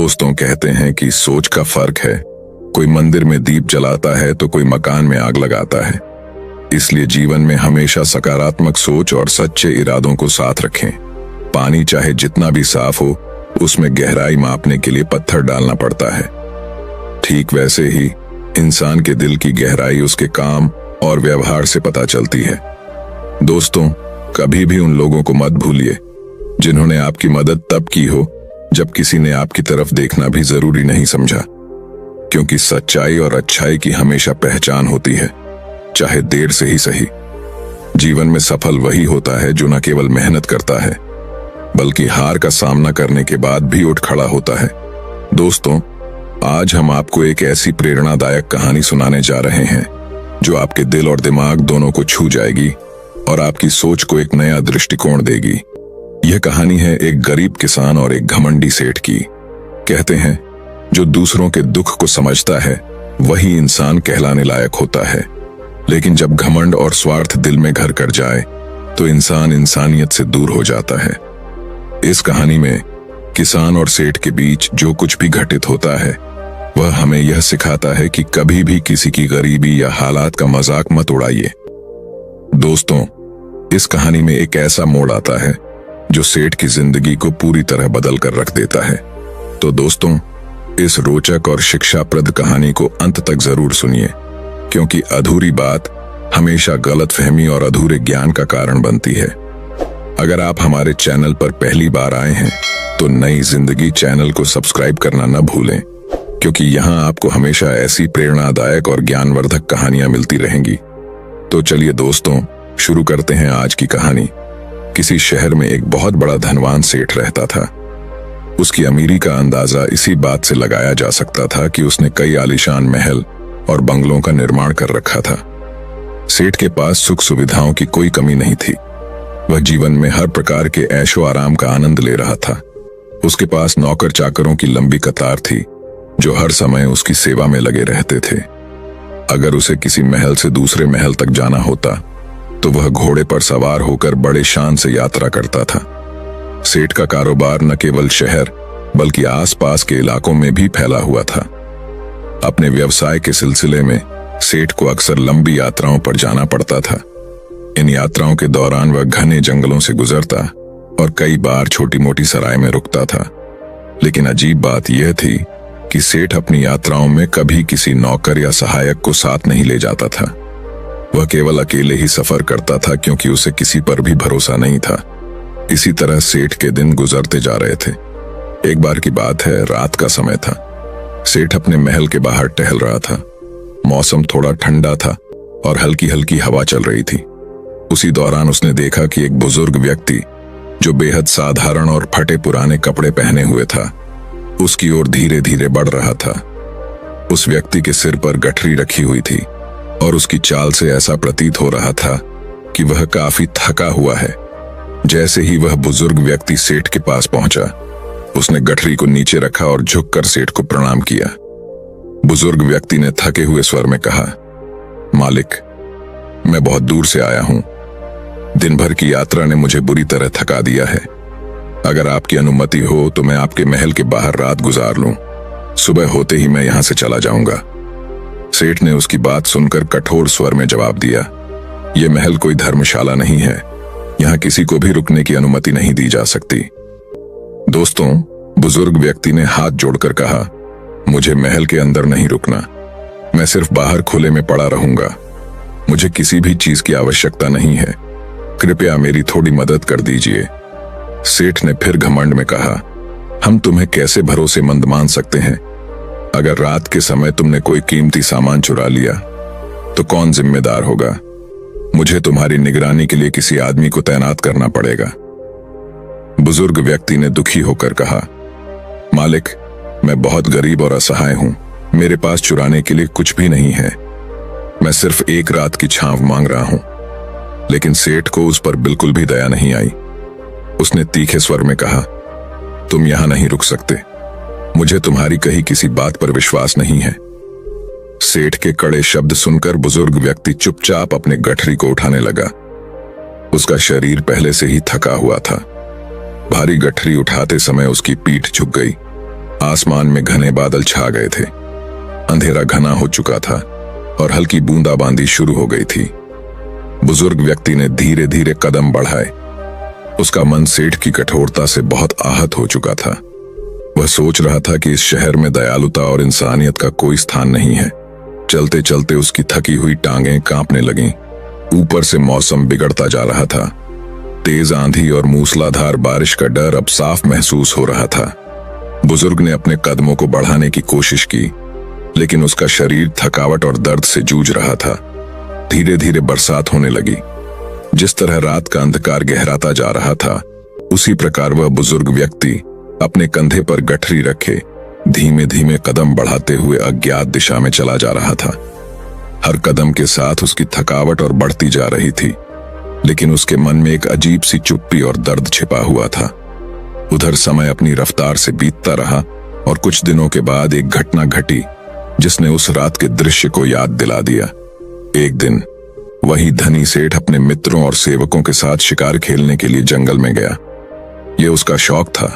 दोस्तों कहते हैं कि सोच का फर्क है। कोई मंदिर में दीप जलाता है तो कोई मकान में आग लगाता है। इसलिए जीवन में हमेशा सकारात्मक सोच और सच्चे इरादों को साथ रखें। पानी चाहे जितना भी साफ हो, उसमें गहराई मापने के लिए पत्थर डालना पड़ता है। ठीक वैसे ही इंसान के दिल की गहराई उसके काम और व्यवहार से पता चलती है। दोस्तों, कभी भी उन लोगों को मत भूलिए जिन्होंने आपकी मदद तब की हो जब किसी ने आपकी तरफ देखना भी जरूरी नहीं समझा। क्योंकि सच्चाई और अच्छाई की हमेशा पहचान होती है, चाहे देर से ही सही। जीवन में सफल वही होता है जो न केवल मेहनत करता है, बल्कि हार का सामना करने के बाद भी उठ खड़ा होता है। दोस्तों, आज हम आपको एक ऐसी प्रेरणादायक कहानी सुनाने जा रहे हैं जो आपके दिल और दिमाग दोनों को छू जाएगी और आपकी सोच को एक नया दृष्टिकोण देगी। यह कहानी है एक गरीब किसान और एक घमंडी सेठ की। कहते हैं, जो दूसरों के दुख को समझता है वही इंसान कहलाने लायक होता है, लेकिन जब घमंड और स्वार्थ दिल में घर कर जाए तो इंसान इंसानियत से दूर हो जाता है। इस कहानी में किसान और सेठ के बीच जो कुछ भी घटित होता है वह हमें यह सिखाता है कि कभी भी किसी की गरीबी या हालात का मजाक मत उड़ाइए। दोस्तों, इस कहानी में एक ऐसा मोड़ आता है जो सेठ की जिंदगी को पूरी तरह बदल कर रख देता है। तो दोस्तों, इस रोचक और शिक्षाप्रद कहानी को अंत तक जरूर सुनिए, क्योंकि अधूरी बात हमेशा गलतफहमी और अधूरे ज्ञान का कारण बनती है। अगर आप हमारे चैनल पर पहली बार आए हैं तो नई जिंदगी चैनल को सब्सक्राइब करना न भूलें, क्योंकि यहाँ आपको हमेशा ऐसी प्रेरणादायक और ज्ञानवर्धक कहानियां मिलती रहेंगी। तो चलिए दोस्तों, शुरू करते हैं आज की कहानी। किसी शहर में एक बहुत बड़ा धनवान सेठ रहता था। उसकी अमीरी का अंदाजा इसी बात से लगाया जा सकता था कि उसने कई आलीशान महल और बंगलों का निर्माण कर रखा था। सेठ के पास सुख सुविधाओं की कोई कमी नहीं थी। वह जीवन में हर प्रकार के ऐशो आराम का आनंद ले रहा था। उसके पास नौकर चाकरों की लंबी कतार थी जो हर समय उसकी सेवा में लगे रहते थे। अगर उसे किसी महल से दूसरे महल तक जाना होता तो वह घोड़े पर सवार होकर बड़े शान से यात्रा करता था। सेठ का कारोबार न केवल शहर बल्कि आसपास के इलाकों में भी फैला हुआ था। अपने व्यवसाय के सिलसिले में सेठ को अक्सर लंबी यात्राओं पर जाना पड़ता था। इन यात्राओं के दौरान वह घने जंगलों से गुजरता और कई बार छोटी मोटी सराय में रुकता था। लेकिन अजीब बात यह थी कि सेठ अपनी यात्राओं में कभी किसी नौकर या सहायक को साथ नहीं ले जाता था। वह केवल अकेले ही सफर करता था, क्योंकि उसे किसी पर भी भरोसा नहीं था। इसी तरह सेठ के दिन गुजरते जा रहे थे। एक बार की बात है, रात का समय था। सेठ अपने महल के बाहर टहल रहा था। मौसम थोड़ा ठंडा था और हल्की हल्की हवा चल रही थी। उसी दौरान उसने देखा कि एक बुजुर्ग व्यक्ति जो बेहद साधारण और फटे पुराने कपड़े पहने हुए था, उसकी ओर धीरे धीरे बढ़ रहा था। उस व्यक्ति के सिर पर गठरी रखी हुई थी और उसकी चाल से ऐसा प्रतीत हो रहा था कि वह काफी थका हुआ है। जैसे ही वह बुजुर्ग व्यक्ति सेठ के पास पहुंचा, उसने गठरी को नीचे रखा और झुककर सेठ को प्रणाम किया। बुजुर्ग व्यक्ति ने थके हुए स्वर में कहा, मालिक, मैं बहुत दूर से आया हूं। दिन भर की यात्रा ने मुझे बुरी तरह थका दिया है। अगर आपकी अनुमति हो तो मैं आपके महल के बाहर रात गुजार लूं। सुबह होते ही मैं यहां से चला जाऊंगा। सेठ ने उसकी बात सुनकर कठोर स्वर में जवाब दिया, यह महल कोई धर्मशाला नहीं है। यहां किसी को भी रुकने की अनुमति नहीं दी जा सकती। दोस्तों, बुजुर्ग व्यक्ति ने हाथ जोड़कर कहा, मुझे महल के अंदर नहीं रुकना। मैं सिर्फ बाहर खुले में पड़ा रहूंगा। मुझे किसी भी चीज की आवश्यकता नहीं है। कृपया मेरी थोड़ी मदद कर दीजिए। सेठ ने फिर घमंड में कहा, हम तुम्हें कैसे भरोसेमंद मान सकते हैं? अगर रात के समय तुमने कोई कीमती सामान चुरा लिया तो कौन जिम्मेदार होगा? मुझे तुम्हारी निगरानी के लिए किसी आदमी को तैनात करना पड़ेगा। बुजुर्ग व्यक्ति ने दुखी होकर कहा, मालिक, मैं बहुत गरीब और असहाय हूं। मेरे पास चुराने के लिए कुछ भी नहीं है। मैं सिर्फ एक रात की छांव मांग रहा हूं। लेकिन सेठ को उस पर बिल्कुल भी दया नहीं आई। उसने तीखे स्वर में कहा, तुम यहां नहीं रुक सकते। मुझे तुम्हारी कही किसी बात पर विश्वास नहीं है। सेठ के कड़े शब्द सुनकर बुजुर्ग व्यक्ति चुपचाप अपने गठरी को उठाने लगा। उसका शरीर पहले से ही थका हुआ था। भारी गठरी उठाते समय उसकी पीठ झुक गई आसमान में घने बादल छा गए थे। अंधेरा घना हो चुका था और हल्की बूंदाबांदी शुरू हो गई थी। बुजुर्ग व्यक्ति ने धीरे धीरे कदम बढ़ाए। उसका मन सेठ की कठोरता से बहुत आहत हो चुका था। वह सोच रहा था कि इस शहर में दयालुता और इंसानियत का कोई स्थान नहीं है। चलते चलते उसकी थकी हुई टांगें कांपने लगीं। ऊपर से मौसम बिगड़ता जा रहा था। तेज आंधी और मूसलाधार बारिश का डर अब साफ महसूस हो रहा था। बुजुर्ग ने अपने कदमों को बढ़ाने की कोशिश की, लेकिन उसका शरीर थकावट और दर्द से जूझ रहा था। धीरे धीरे बरसात होने लगी। जिस तरह रात का अंधकार गहराता जा रहा था, उसी प्रकार वह बुजुर्ग व्यक्ति अपने कंधे पर गठरी रखे धीमे धीमे कदम बढ़ाते हुए अज्ञात दिशा में चला जा रहा था। हर कदम के साथ उसकी थकावट और बढ़ती जा रही थी, लेकिन उसके मन में एक अजीब सी चुप्पी और दर्द छिपा हुआ था। उधर समय अपनी रफ्तार से बीतता रहा और कुछ दिनों के बाद एक घटना घटी जिसने उस रात के दृश्य को याद दिला दिया। एक दिन वही धनी सेठ अपने मित्रों और सेवकों के साथ शिकार खेलने के लिए जंगल में गया। यह उसका शौक था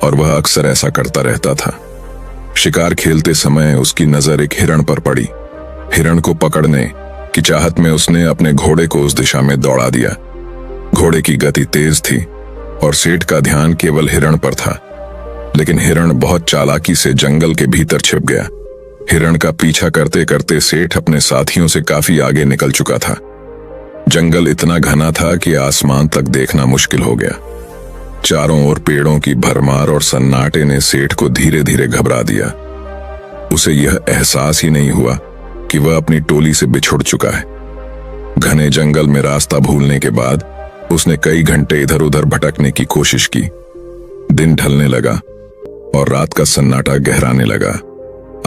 और वह अक्सर ऐसा करता रहता था। शिकार खेलते समय उसकी नजर एक हिरण पर पड़ी। हिरण को पकड़ने की चाहत में उसने अपने घोड़े को उस दिशा में दौड़ा दिया। घोड़े की गति तेज थी और सेठ का ध्यान केवल हिरण पर था, लेकिन हिरण बहुत चालाकी से जंगल के भीतर छिप गया। हिरण का पीछा करते करते सेठ अपने साथियों से काफी आगे निकल चुका था। जंगल इतना घना था कि आसमान तक देखना मुश्किल हो गया। चारों ओर पेड़ों की भरमार और सन्नाटे ने सेठ को धीरे धीरे घबरा दिया। उसे यह एहसास ही नहीं हुआ कि वह अपनी टोली से बिछुड़ चुका है। घने जंगल में रास्ता भूलने के बाद उसने कई घंटे इधर उधर भटकने की कोशिश की। दिन ढलने लगा और रात का सन्नाटा गहराने लगा।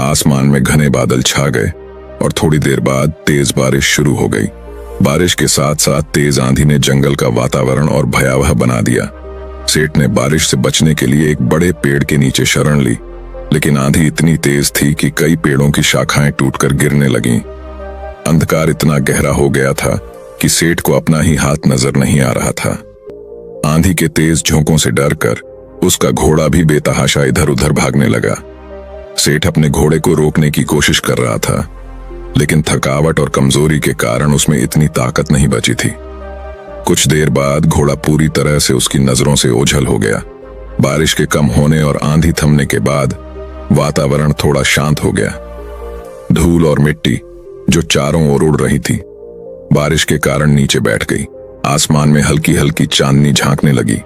आसमान में घने बादल छा गए और थोड़ी देर बाद तेज बारिश शुरू हो गई। बारिश के साथ साथ तेज आंधी ने जंगल का वातावरण और भयावह बना दिया। सेठ ने बारिश से बचने के लिए एक बड़े पेड़ के नीचे शरण ली, लेकिन आंधी इतनी तेज थी कि कई पेड़ों की शाखाएं टूटकर गिरने लगीं। अंधकार इतना गहरा हो गया था कि सेठ को अपना ही हाथ नजर नहीं आ रहा था। आंधी के तेज झोंकों से डरकर उसका घोड़ा भी बेतहाशा इधर उधर भागने लगा। सेठ अपने घोड़े को रोकने की कोशिश कर रहा था, लेकिन थकावट और कमजोरी के कारण उसमें इतनी ताकत नहीं बची थी। कुछ देर बाद घोड़ा पूरी तरह से उसकी नजरों से ओझल हो गया। बारिश के कम होने और आंधी थमने के बाद वातावरण थोड़ा शांत हो गया। धूल और मिट्टी जो चारों ओर उड़ रही थी, बारिश के कारण नीचे बैठ गई। आसमान में हल्की हल्की चांदनी झांकने लगी।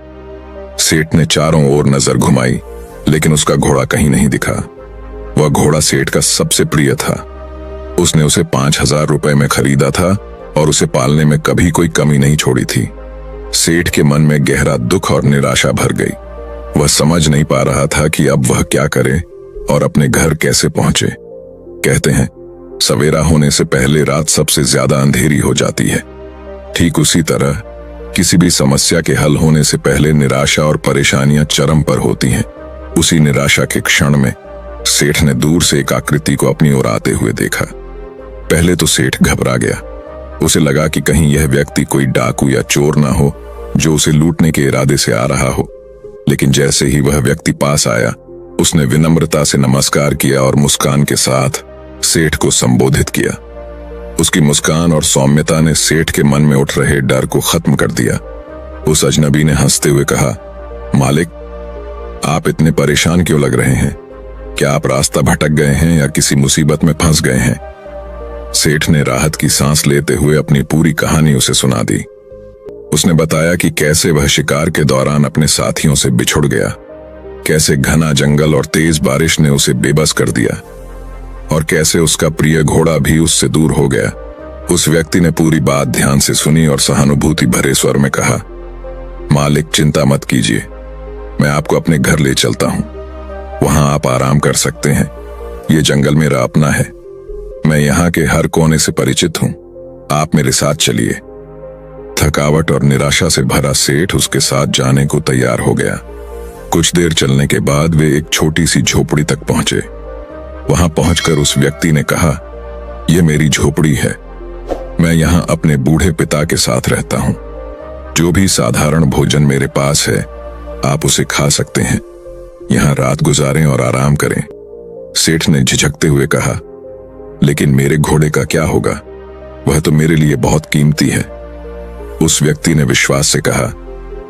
सेठ ने चारों ओर नजर घुमाई, लेकिन उसका घोड़ा कहीं नहीं दिखा। वह घोड़ा सेठ का सबसे प्रिय था। उसने उसे 5,000 रुपए में खरीदा था और उसे पालने में कभी कोई कमी नहीं छोड़ी थी। सेठ के मन में गहरा दुख और निराशा भर गई। वह समझ नहीं पा रहा था कि अब वह क्या करे और अपने घर कैसे पहुंचे। कहते हैं, सवेरा होने से पहले रात सबसे ज्यादा अंधेरी हो जाती है। ठीक उसी तरह किसी भी समस्या के हल होने से पहले निराशा और परेशानियां चरम पर होती हैं। उसी निराशा के क्षण में सेठ ने दूर से एक आकृति को अपनी ओर आते हुए देखा। पहले तो सेठ घबरा गया। उसे लगा कि कहीं यह व्यक्ति कोई डाकू या चोर ना हो जो उसे लूटने के इरादे से आ रहा हो। लेकिन जैसे ही वह व्यक्ति पास आया, उसने विनम्रता से नमस्कार किया और मुस्कान के साथ सेठ को संबोधित किया। उसकी मुस्कान और सौम्यता ने सेठ के मन में उठ रहे डर को खत्म कर दिया। उस अजनबी ने हंसते हुए कहा, मालिक, आप इतने परेशान क्यों लग रहे हैं? क्या आप रास्ता भटक गए हैं या किसी मुसीबत में फंस गए हैं? सेठ ने राहत की सांस लेते हुए अपनी पूरी कहानी उसे सुना दी। उसने बताया कि कैसे वह शिकार के दौरान अपने साथियों से बिछुड़ गया, कैसे घना जंगल और तेज बारिश ने उसे बेबस कर दिया और कैसे उसका प्रिय घोड़ा भी उससे दूर हो गया। उस व्यक्ति ने पूरी बात ध्यान से सुनी और सहानुभूति भरे स्वर में कहा, मालिक, चिंता मत कीजिए, मैं आपको अपने घर ले चलता हूं। वहां आप आराम कर सकते हैं। ये जंगल मेरा अपना है। मैं यहाँ के हर कोने से परिचित हूं। आप मेरे साथ चलिए। थकावट और निराशा से भरा सेठ उसके साथ जाने को तैयार हो गया। कुछ देर चलने के बाद वे एक छोटी सी झोपड़ी तक पहुंचे। वहां पहुंचकर उस व्यक्ति ने कहा, यह मेरी झोपड़ी है। मैं यहां अपने बूढ़े पिता के साथ रहता हूं। जो भी साधारण भोजन मेरे पास है, आप उसे खा सकते हैं। यहाँ रात गुजारें और आराम करें। सेठ ने झिझकते हुए कहा, लेकिन मेरे घोड़े का क्या होगा? वह तो मेरे लिए बहुत कीमती है। उस व्यक्ति ने विश्वास से कहा,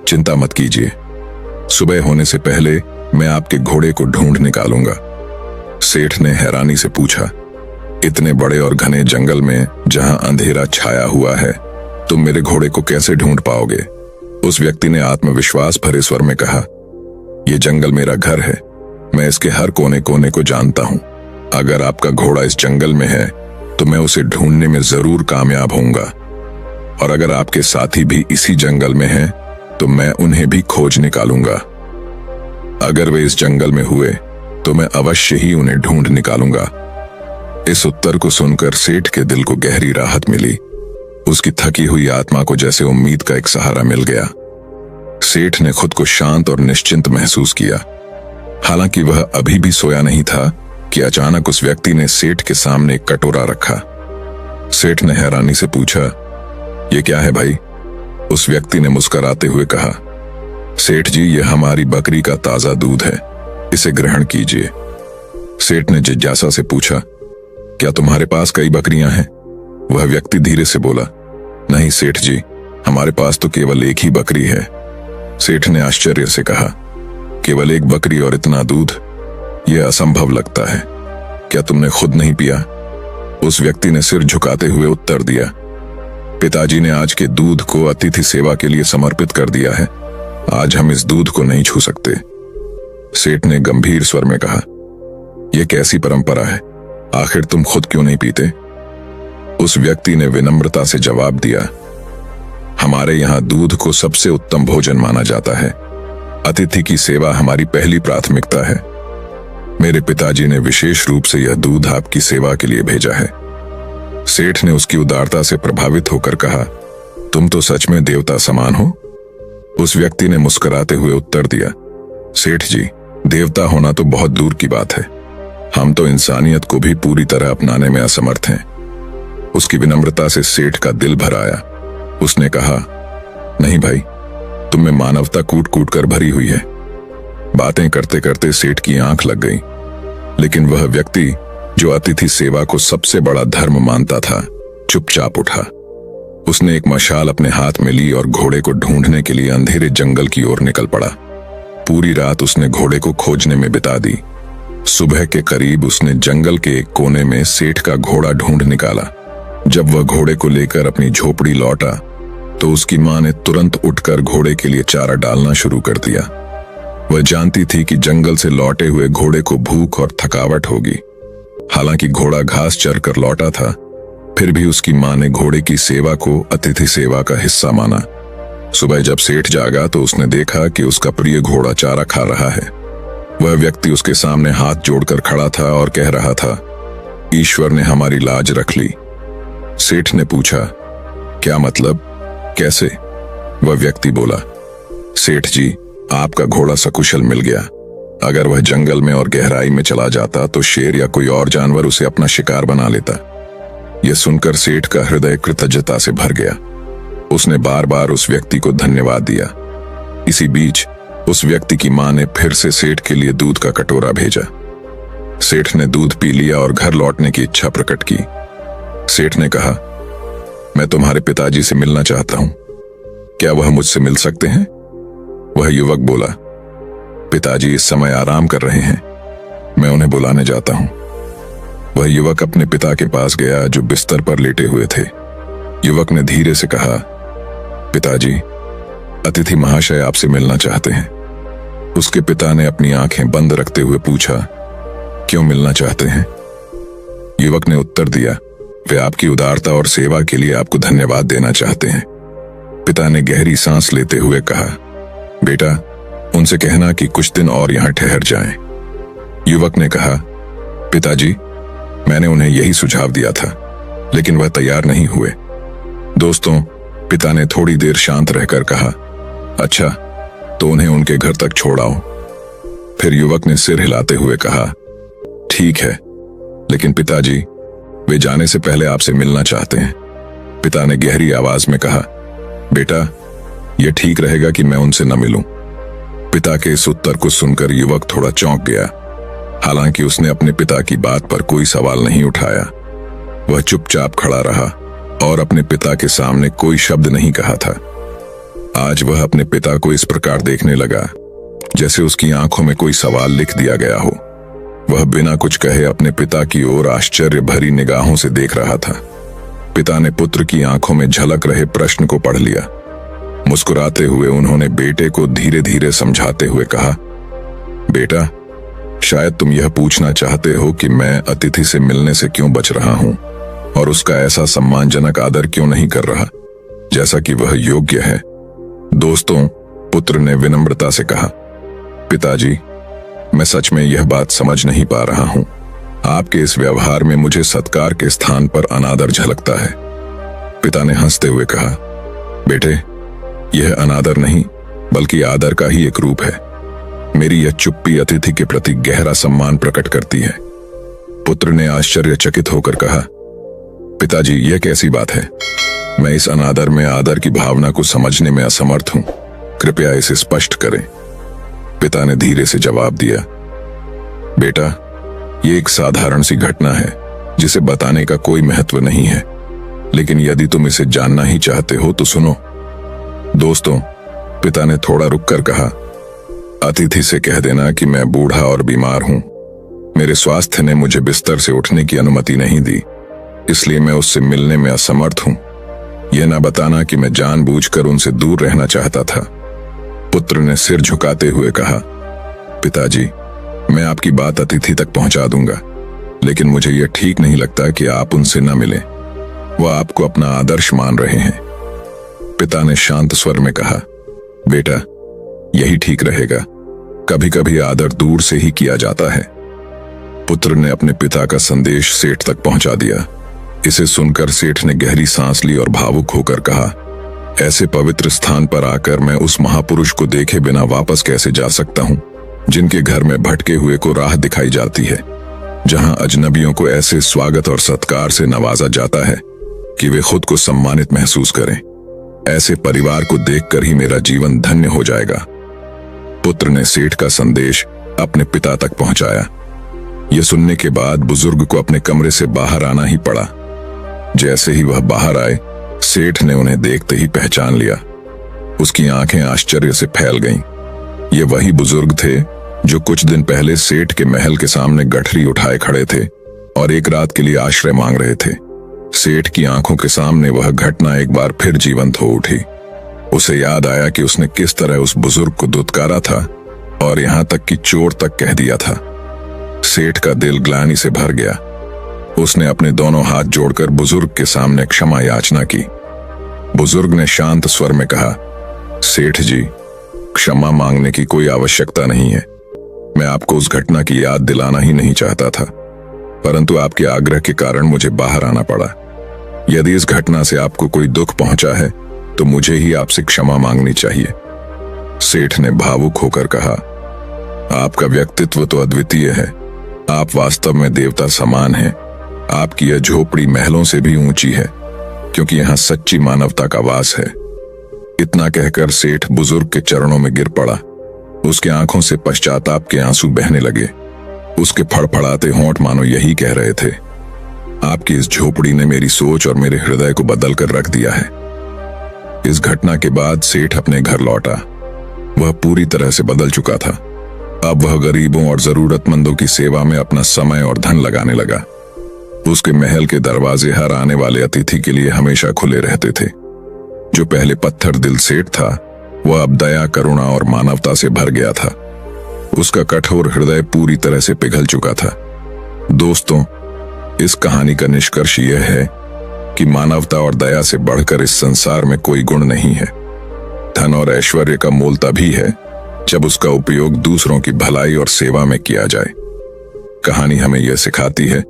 चिंता मत कीजिए, सुबह होने से पहले मैं आपके घोड़े को ढूंढ निकालूंगा। सेठ ने हैरानी से पूछा, इतने बड़े और घने जंगल में जहां अंधेरा छाया हुआ है, तुम मेरे घोड़े को कैसे ढूंढ पाओगे? उस व्यक्ति ने आत्मविश्वास भरे स्वर में कहा, यह जंगल मेरा घर है, मैं इसके हर कोने कोने को जानता हूं। अगर आपका घोड़ा इस जंगल में है तो मैं उसे ढूंढने में जरूर कामयाब होऊंगा, और अगर आपके साथी भी इसी जंगल में हैं तो मैं उन्हें भी खोज निकालूंगा। अगर वे इस जंगल में हुए तो मैं अवश्य ही उन्हें ढूंढ निकालूंगा। इस उत्तर को सुनकर सेठ के दिल को गहरी राहत मिली। उसकी थकी हुई आत्मा को जैसे उम्मीद का एक सहारा मिल गया। सेठ ने खुद को शांत और निश्चिंत महसूस किया। हालांकि वह अभी भी सोया नहीं था कि अचानक उस व्यक्ति ने सेठ के सामने एक कटोरा रखा। सेठ ने हैरानी से पूछा, यह क्या है भाई? उस व्यक्ति ने मुस्कुराते हुए कहा, सेठ जी, यह हमारी बकरी का ताजा दूध है, इसे ग्रहण कीजिए। सेठ ने जिज्ञासा से पूछा, क्या तुम्हारे पास कई बकरियां हैं? वह व्यक्ति धीरे से बोला, नहीं सेठ जी, हमारे पास तो केवल एक ही बकरी है। सेठ ने आश्चर्य से कहा, केवल एक बकरी और इतना दूध? यह असंभव लगता है, क्या तुमने खुद नहीं पिया? उस व्यक्ति ने सिर झुकाते हुए उत्तर दिया, पिताजी ने आज के दूध को अतिथि सेवा के लिए समर्पित कर दिया है, आज हम इस दूध को नहीं छू सकते। सेठ ने गंभीर स्वर में कहा, यह कैसी परंपरा है? आखिर तुम खुद क्यों नहीं पीते? उस व्यक्ति ने विनम्रता से जवाब दिया, हमारे यहाँ दूध को सबसे उत्तम भोजन माना जाता है, अतिथि की सेवा हमारी पहली प्राथमिकता है। मेरे पिताजी ने विशेष रूप से यह दूध आपकी सेवा के लिए भेजा है। सेठ ने उसकी उदारता से प्रभावित होकर कहा, तुम तो सच में देवता समान हो। उस व्यक्ति ने मुस्कुराते हुए उत्तर दिया, सेठ जी, देवता होना तो बहुत दूर की बात है, हम तो इंसानियत को भी पूरी तरह अपनाने में असमर्थ हैं। उसकी विनम्रता से सेठ का दिल भर आया। उसने कहा, नहीं भाई, तुम में मानवता कूट कूट कर भरी हुई है। बातें करते करते सेठ की आंख लग गई, लेकिन वह व्यक्ति जो अतिथि सेवा को सबसे बड़ा धर्म मानता था, चुपचाप उठा। उसने एक मशाल अपने हाथ में ली और घोड़े को ढूंढने के लिए अंधेरे जंगल की ओर निकल पड़ा। पूरी रात उसने घोड़े को खोजने में बिता दी। सुबह के करीब उसने जंगल के एक कोने में सेठ का घोड़ा ढूंढ निकाला। जब वह घोड़े को लेकर अपनी झोपड़ी लौटा तो उसकी मां ने तुरंत उठकर घोड़े के लिए चारा डालना शुरू कर दिया। वह जानती थी कि जंगल से लौटे हुए घोड़े को भूख और थकावट होगी। हालांकि घोड़ा घास चरकर लौटा था, फिर भी उसकी मां ने घोड़े की सेवा को अतिथि सेवा का हिस्सा माना। सुबह जब सेठ जागा तो उसने देखा कि उसका प्रिय घोड़ा चारा खा रहा है। वह व्यक्ति उसके सामने हाथ जोड़कर खड़ा था और कह रहा था, ईश्वर ने हमारी लाज रख ली। सेठ ने पूछा, क्या मतलब, कैसे? वह व्यक्ति बोला, सेठ जी, आपका घोड़ा सकुशल मिल गया। अगर वह जंगल में और गहराई में चला जाता तो शेर या कोई और जानवर उसे अपना शिकार बना लेता। यह सुनकर सेठ का हृदय कृतज्ञता से भर गया। उसने बार बार उस व्यक्ति को धन्यवाद दिया। इसी बीच उस व्यक्ति की मां ने फिर से सेठ के लिए दूध का कटोरा भेजा। सेठ ने दूध पी लिया और घर लौटने की इच्छा प्रकट की। सेठ ने कहा, मैं तुम्हारे पिताजी से मिलना चाहता हूं, क्या वह मुझसे मिल सकते हैं? वह युवक बोला, पिताजी इस समय आराम कर रहे हैं, मैं उन्हें बुलाने जाता हूं। वह युवक अपने पिता के पास गया जो बिस्तर पर लेटे हुए थे। युवक ने धीरे से कहा, पिताजी, अतिथि महाशय आपसे मिलना चाहते हैं। उसके पिता ने अपनी आंखें बंद रखते हुए पूछा, क्यों मिलना चाहते हैं? युवक ने उत्तर दिया, वे आपकी उदारता और सेवा के लिए आपको धन्यवाद देना चाहते हैं। पिता ने गहरी सांस लेते हुए कहा, बेटा, उनसे कहना कि कुछ दिन और यहां ठहर जाएं। युवक ने कहा, पिताजी, मैंने उन्हें यही सुझाव दिया था, लेकिन वह तैयार नहीं हुए। दोस्तों, पिता ने थोड़ी देर शांत रहकर कहा, अच्छा, तो उन्हें उनके घर तक छोड़ आओ। फिर युवक ने सिर हिलाते हुए कहा, ठीक है, लेकिन पिताजी, वे जाने से पहले आपसे मिलना चाहते हैं। पिता ने गहरी आवाज में कहा, बेटा, यह ठीक रहेगा कि मैं उनसे न मिलूं। पिता के इस उत्तर को सुनकर युवक थोड़ा चौंक गया। हालांकि उसने अपने पिता की बात पर कोई सवाल नहीं उठाया। वह चुपचाप खड़ा रहा और अपने पिता के सामने कोई शब्द नहीं कहा था। आज वह अपने पिता को इस प्रकार देखने लगा जैसे उसकी आंखों में कोई सवाल लिख दिया गया हो। वह बिना कुछ कहे अपने पिता की ओर आश्चर्य भरी निगाहों से देख रहा था। पिता ने पुत्र की आंखों में झलक रहे प्रश्न को पढ़ लिया। मुस्कुराते हुए उन्होंने बेटे को धीरे धीरे समझाते हुए कहा, बेटा, शायद तुम यह पूछना चाहते हो कि मैं अतिथि से मिलने से क्यों बच रहा हूं और उसका ऐसा सम्मानजनक आदर क्यों नहीं कर रहा जैसा कि वह योग्य है। दोस्तों, पुत्र ने विनम्रता से कहा, पिताजी, मैं सच में यह बात समझ नहीं पा रहा हूं। आपके इस व्यवहार में मुझे सत्कार के स्थान पर अनादर झलकता है। पिता ने हंसते हुए कहा, बेटे, यह अनादर नहीं बल्कि आदर का ही एक रूप है। मेरी यह चुप्पी अतिथि के प्रति गहरा सम्मान प्रकट करती है। पुत्र ने आश्चर्यचकित होकर कहा, पिताजी, यह कैसी बात है? मैं इस अनादर में आदर की भावना को समझने में असमर्थ हूं। कृपया इसे स्पष्ट करें। पिता ने धीरे से जवाब दिया, बेटा, यह एक साधारण सी घटना है जिसे बताने का कोई महत्व नहीं है, लेकिन यदि तुम इसे जानना ही चाहते हो तो सुनो। दोस्तों, पिता ने थोड़ा रुककर कहा, अतिथि से कह देना कि मैं बूढ़ा और बीमार हूं। मेरे स्वास्थ्य ने मुझे बिस्तर से उठने की अनुमति नहीं दी, इसलिए मैं उससे मिलने में असमर्थ हूं। यह ना बताना कि मैं जानबूझकर उनसे दूर रहना चाहता था। पुत्र ने सिर झुकाते हुए कहा, पिताजी, मैं आपकी बात अतिथि तक पहुंचा दूंगा, लेकिन मुझे यह ठीक नहीं लगता कि आप उनसे न मिलें। वह आपको अपना आदर्श मान रहे हैं। पिता ने शांत स्वर में कहा, बेटा, यही ठीक रहेगा। कभी कभी आदर दूर से ही किया जाता है। पुत्र ने अपने पिता का संदेश सेठ तक पहुंचा दिया। इसे सुनकर सेठ ने गहरी सांस ली और भावुक होकर कहा, ऐसे पवित्र स्थान पर आकर मैं उस महापुरुष को देखे बिना वापस कैसे जा सकता हूं, जिनके घर में भटके हुए को राह दिखाई जाती है, जहां अजनबियों को ऐसे स्वागत और सत्कार से नवाजा जाता है कि वे खुद को सम्मानित महसूस करें। ऐसे परिवार को देखकर ही मेरा जीवन धन्य हो जाएगा। पुत्र ने सेठ का संदेश अपने पिता तक पहुंचाया। यह सुनने के बाद बुजुर्ग को अपने कमरे से बाहर आना ही पड़ा। जैसे ही वह बाहर आए, सेठ ने उन्हें देखते ही पहचान लिया। उसकी आंखें आश्चर्य से फैल गईं। ये वही बुजुर्ग थे जो कुछ दिन पहले सेठ के महल के सामने गठरी उठाए खड़े थे और एक रात के लिए आश्रय मांग रहे थे। सेठ की आंखों के सामने वह घटना एक बार फिर जीवंत हो उठी। उसे याद आया कि उसने किस तरह उस बुजुर्ग को दुत्कारा था और यहां तक कि चोर तक कह दिया था। सेठ का दिल ग्लानि से भर गया। उसने अपने दोनों हाथ जोड़कर बुजुर्ग के सामने क्षमा याचना की। बुजुर्ग ने शांत स्वर में कहा, सेठ जी, क्षमा मांगने की कोई आवश्यकता नहीं है। मैं आपको उस घटना की याद दिलाना ही नहीं चाहता था, परंतु आपके आग्रह के कारण मुझे बाहर आना पड़ा। यदि इस घटना से आपको कोई दुख पहुंचा है तो मुझे ही आपसे क्षमा मांगनी चाहिए। सेठ ने भावुक होकर कहा, आपका व्यक्तित्व तो अद्वितीय है। आप वास्तव में देवता समान हैं। आपकी यह झोपड़ी महलों से भी ऊंची है, क्योंकि यहां सच्ची मानवता का वास है। इतना कहकर सेठ बुजुर्ग के चरणों में गिर पड़ा। उसके आंखों से पश्चाताप के आंसू बहने लगे। उसके फड़फड़ाते होंठ मानो यही कह रहे थे, आपकी इस झोपड़ी ने मेरी सोच और मेरे हृदय को बदल कर रख दिया है। इस घटना के बाद सेठ अपने घर लौटा। वह पूरी तरह से बदल चुका था। अब वह गरीबों और जरूरतमंदों की सेवा में अपना समय और धन लगाने लगा। उसके महल के दरवाजे हर आने वाले अतिथि के लिए हमेशा खुले रहते थे। जो पहले पत्थर दिल सेठ था, वह अब दया, करुणा और मानवता से भर गया था। उसका कठोर हृदय पूरी तरह से पिघल चुका था। दोस्तों, इस कहानी का निष्कर्ष यह है कि मानवता और दया से बढ़कर इस संसार में कोई गुण नहीं है। धन और ऐश्वर्य का मोल तभी है जब उसका उपयोग दूसरों की भलाई और सेवा में किया जाए। कहानी हमें यह सिखाती है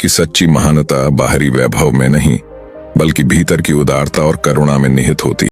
कि सच्ची महानता बाहरी वैभव में नहीं, बल्कि भीतर की उदारता और करुणा में निहित होती है।